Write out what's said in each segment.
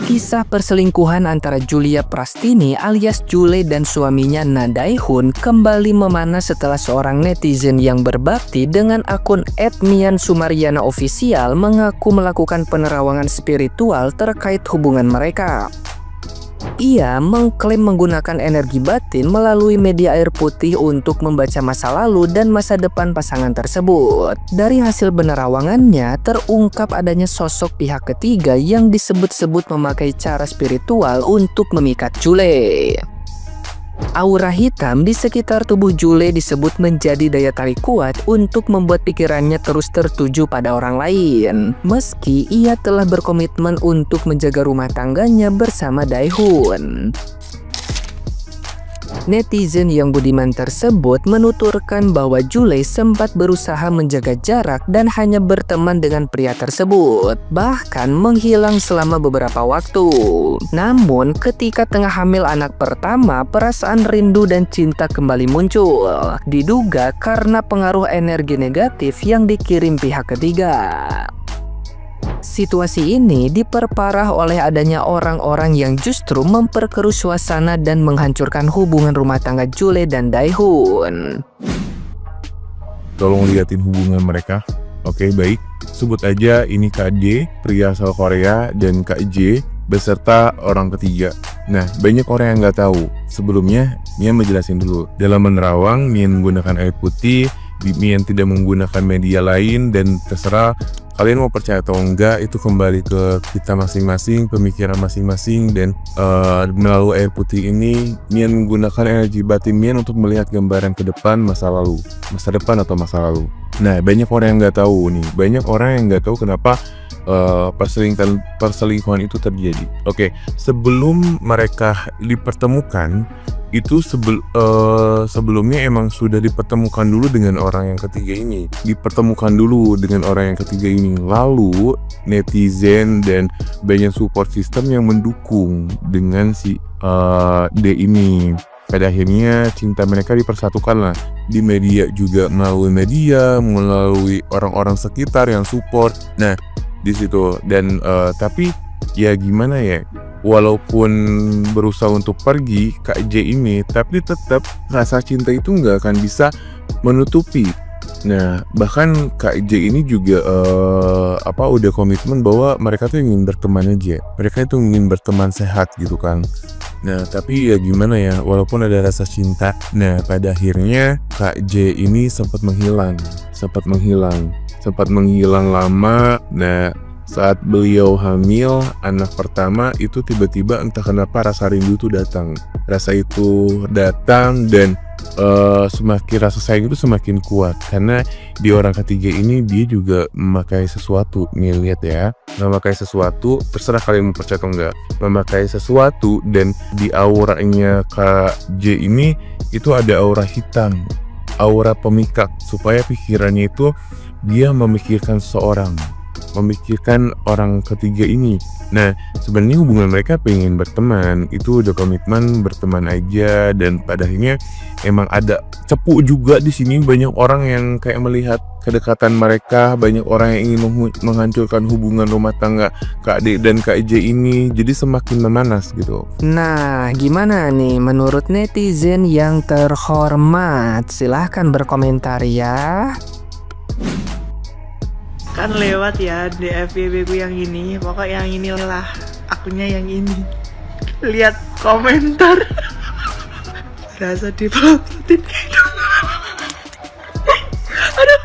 Kisah perselingkuhan antara Julia Prastini alias Jule dan suaminya Na Dae-hoon kembali memanas setelah seorang netizen yang berbakti dengan akun @miansumaryana_official mengaku melakukan penerawangan spiritual terkait hubungan mereka. Ia mengklaim menggunakan energi batin melalui media air putih untuk membaca masa lalu dan masa depan pasangan tersebut. Dari hasil penerawangannya, terungkap adanya sosok pihak ketiga yang disebut-sebut memakai cara spiritual untuk memikat Jule. Aura hitam di sekitar tubuh Jule disebut menjadi daya tarik kuat untuk membuat pikirannya terus tertuju pada orang lain. Meski ia telah berkomitmen untuk menjaga rumah tangganya bersama Dae-hoon. Netizen yang budiman tersebut menuturkan bahwa Jule sempat berusaha menjaga jarak dan hanya berteman dengan pria tersebut, bahkan menghilang selama beberapa waktu. Namun, ketika tengah hamil anak pertama, perasaan rindu dan cinta kembali muncul. Diduga karena pengaruh energi negatif yang dikirim pihak ketiga. Situasi ini diperparah oleh adanya orang-orang yang justru memperkeruh suasana dan menghancurkan hubungan rumah tangga Jule dan Dae-hoon. Tolong liatin hubungan mereka. Oke, baik. Sebut aja ini Kak J, pria asal Korea, dan Kak J beserta orang ketiga. Nah, banyak orang yang nggak tahu. Sebelumnya, Mian menjelasin dulu. Dalam menerawang, Mian menggunakan air putih, Mian tidak menggunakan media lain, dan terserah kalian mau percaya atau enggak, itu kembali ke kita masing-masing, pemikiran masing-masing. Dan melalui air putih ini, Mian menggunakan energi batin Mian untuk melihat gambaran ke depan, masa lalu, masa depan atau masa lalu. Nah, banyak orang yang nggak tahu nih, banyak orang yang nggak tahu kenapa perselingkuhan itu terjadi. Oke, sebelum mereka dipertemukan, itu sebelumnya emang sudah dipertemukan dulu dengan orang yang ketiga ini. Dipertemukan dulu dengan orang yang ketiga ini. Lalu netizen dan banyak support system yang mendukung dengan si D ini. Pada akhirnya cinta mereka dipersatukan lah di media juga, melalui orang-orang sekitar yang support. Nah, di situ. Dan tapi ya gimana ya, walaupun berusaha untuk pergi Kak J ini, tapi tetap rasa cinta itu nggak akan bisa menutupi. Nah, bahkan Kak J ini juga udah komitmen bahwa mereka tuh ingin berteman aja, mereka itu ingin berteman sehat gitu kan. Nah, tapi ya gimana ya, walaupun ada rasa cinta, nah pada akhirnya Kak J ini sempat menghilang lama. Nah, saat beliau hamil anak pertama itu tiba-tiba entah kenapa rasa rindu itu datang. Rasa itu datang dan semakin rasa sayang itu semakin kuat. Karena di orang ketiga ini dia juga memakai sesuatu. Nih lihat ya, memakai sesuatu, terserah kalian mau percaya atau enggak. Memakai sesuatu dan di auranya Kak J ini itu ada aura hitam, aura pemikat, supaya pikirannya itu dia memikirkan seseorang, memikirkan orang ketiga ini. Nah, sebenarnya hubungan mereka pengen berteman, itu udah komitmen berteman aja. Dan pada akhirnya emang ada cepu juga di sini. Banyak orang yang kayak melihat kedekatan mereka, banyak orang yang ingin menghancurkan hubungan rumah tangga Kak D dan Kak J ini, jadi semakin memanas gitu. Nah, gimana nih menurut netizen yang terhormat? Silahkan berkomentar ya. Kan lewat ya di FYP ku yang ini, pokoknya yang inilah akunnya yang ini. Lihat komentar. Rasa dipelototin gitu. Aduh.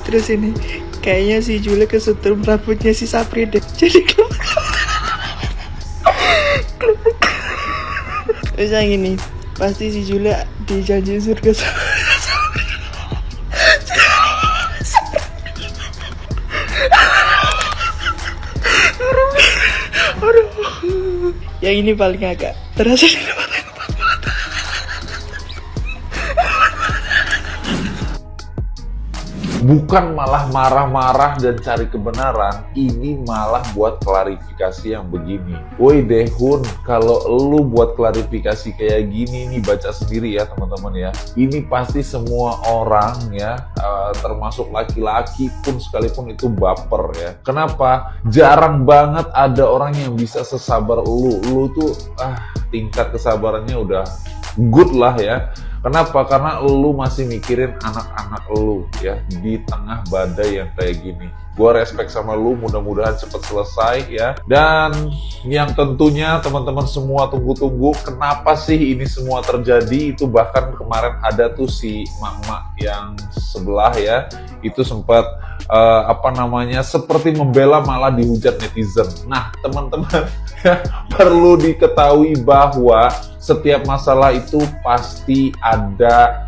Terus ini kayaknya si Jule kesetrum rambutnya si Sapri deh. Jadi terus yang ini pasti si Jule dijanji surga sama yang ini paling agak terasa di mata. Bukan malah marah-marah dan cari kebenaran, ini malah buat klarifikasi yang begini. Woi Daehoon, kalau lu buat klarifikasi kayak gini nih, baca sendiri ya teman-teman ya. Ini pasti semua orang ya, termasuk laki-laki pun sekalipun itu baper ya. Kenapa? Jarang banget ada orang yang bisa sesabar lu. Lu tuh tingkat kesabarannya udah good lah ya. Kenapa? Karena lu masih mikirin anak-anak lu ya di tengah badai yang kayak gini. Gua respect sama lu, mudah-mudahan cepat selesai ya. Dan yang tentunya teman-teman semua tunggu-tunggu, kenapa sih ini semua terjadi? Itu bahkan kemarin ada tuh si mak-mak yang sebelah ya, itu sempat seperti membela malah dihujat netizen. Nah teman-teman perlu diketahui bahwa setiap masalah itu pasti ada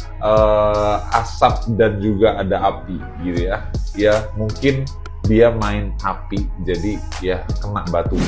asap dan juga ada api gitu ya. Ya mungkin dia main api jadi ya kena batu.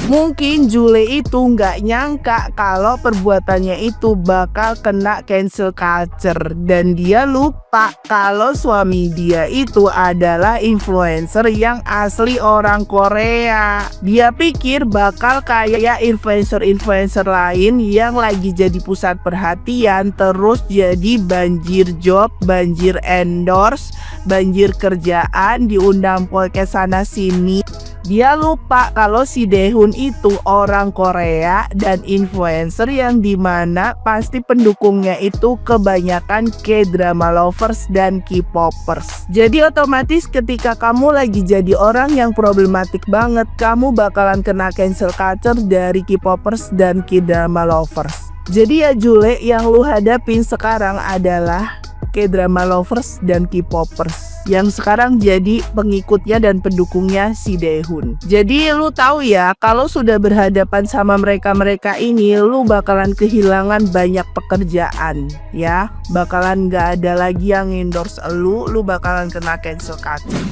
Mungkin Jule itu nggak nyangka kalau perbuatannya itu bakal kena cancel culture. Dan dia lupa kalau suami dia itu adalah influencer yang asli orang Korea. Dia pikir bakal kayak influencer-influencer lain yang lagi jadi pusat perhatian, terus jadi banjir job, banjir endorse, banjir kerjaan, diundang podcast sana sini. Dia lupa kalau si Daehoon itu orang Korea dan influencer yang dimana pasti pendukungnya itu kebanyakan K-drama lovers dan K-popers. Jadi otomatis ketika kamu lagi jadi orang yang problematik banget, kamu bakalan kena cancel culture dari K-popers dan K-drama lovers. Jadi ya Jule, yang lu hadapin sekarang adalah K-drama lovers dan K-popers yang sekarang jadi pengikutnya dan pendukungnya si Daehoon. Jadi lu tahu ya, kalau sudah berhadapan sama mereka-mereka ini, lu bakalan kehilangan banyak pekerjaan ya. Bakalan gak ada lagi yang endorse lu bakalan kena cancel culture.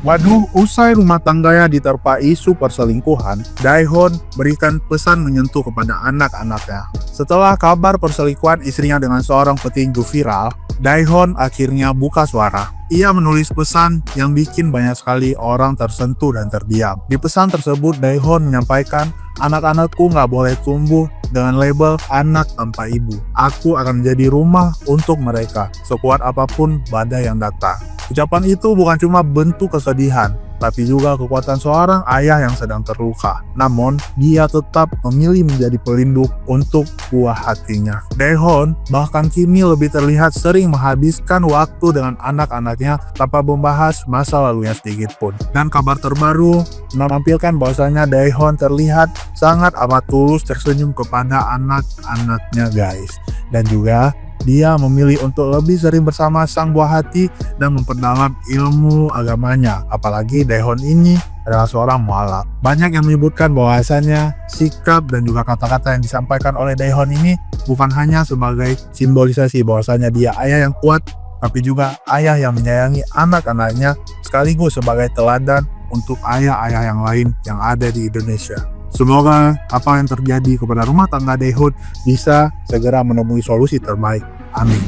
Waduh, usai rumah tangganya diterpa isu perselingkuhan, Daehoon berikan pesan menyentuh kepada anak-anaknya. Setelah kabar perselingkuhan istrinya dengan seorang petinju viral, Daehoon akhirnya buka suara. Ia menulis pesan yang bikin banyak sekali orang tersentuh dan terdiam. Di pesan tersebut, Daehoon menyampaikan, "Anak-anakku nggak boleh tumbuh dengan label anak tanpa ibu. Aku akan menjadi rumah untuk mereka, sekuat apapun badai yang datang." Ucapan itu bukan cuma bentuk kesedihan, tapi juga kekuatan seorang ayah yang sedang terluka. Namun, dia tetap memilih menjadi pelindung untuk buah hatinya. Daehoon bahkan kini lebih terlihat sering menghabiskan waktu dengan anak-anaknya tanpa membahas masa lalunya sedikit pun. Dan kabar terbaru menampilkan bahwasanya Daehoon terlihat sangat amat tulus tersenyum kepada anak-anaknya guys. Dan juga dia memilih untuk lebih sering bersama sang buah hati dan memperdalam ilmu agamanya. Apalagi Daehoon ini adalah seorang mualaf. Banyak yang menyebutkan bahwasannya sikap dan juga kata-kata yang disampaikan oleh Daehoon ini bukan hanya sebagai simbolisasi bahwasanya dia ayah yang kuat, tapi juga ayah yang menyayangi anak-anaknya sekaligus sebagai teladan untuk ayah-ayah yang lain yang ada di Indonesia. Semoga apa yang terjadi kepada rumah tangga Daehoon bisa segera menemui solusi terbaik. Amin.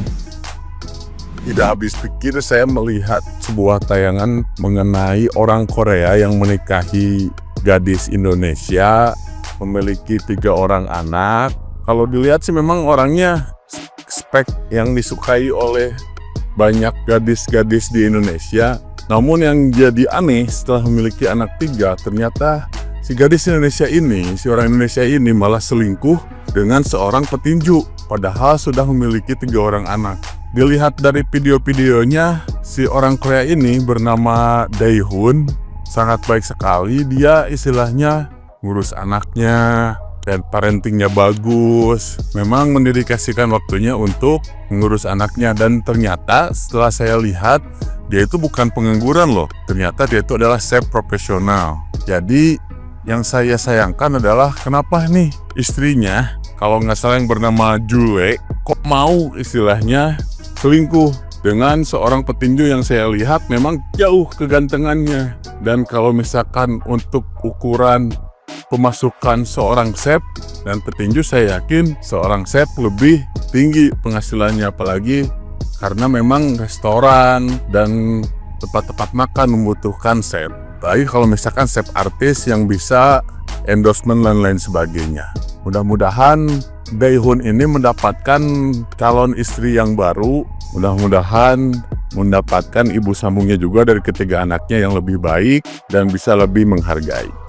Tidak habis pikir saya melihat sebuah tayangan mengenai orang Korea yang menikahi gadis Indonesia, memiliki 3 orang anak. Kalau dilihat sih memang orangnya spek yang disukai oleh banyak gadis-gadis di Indonesia. Namun yang jadi aneh setelah memiliki anak 3, ternyata si gadis Indonesia ini, si orang Indonesia ini malah selingkuh dengan seorang petinju, padahal sudah memiliki 3 orang anak. Dilihat dari video-videonya, si orang Korea ini bernama Daehoon, sangat baik sekali. Dia istilahnya ngurus anaknya dan parentingnya bagus. Memang mendedikasikan waktunya untuk mengurus anaknya, dan ternyata setelah saya lihat, dia itu bukan pengangguran loh. Ternyata dia itu adalah chef profesional. Jadi yang saya sayangkan adalah kenapa nih istrinya, kalau nggak salah yang bernama Jule, kok mau istilahnya selingkuh dengan seorang petinju yang saya lihat memang jauh kegantengannya. Dan kalau misalkan untuk ukuran pemasukan seorang chef dan petinju, saya yakin seorang chef lebih tinggi penghasilannya, apalagi karena memang restoran dan tempat-tempat makan membutuhkan chef. Baik kalau misalkan chef artis yang bisa endorsement dan lain sebagainya. Mudah-mudahan Daehoon ini mendapatkan calon istri yang baru. Mudah-mudahan mendapatkan ibu sambungnya juga dari ketiga anaknya yang lebih baik dan bisa lebih menghargai.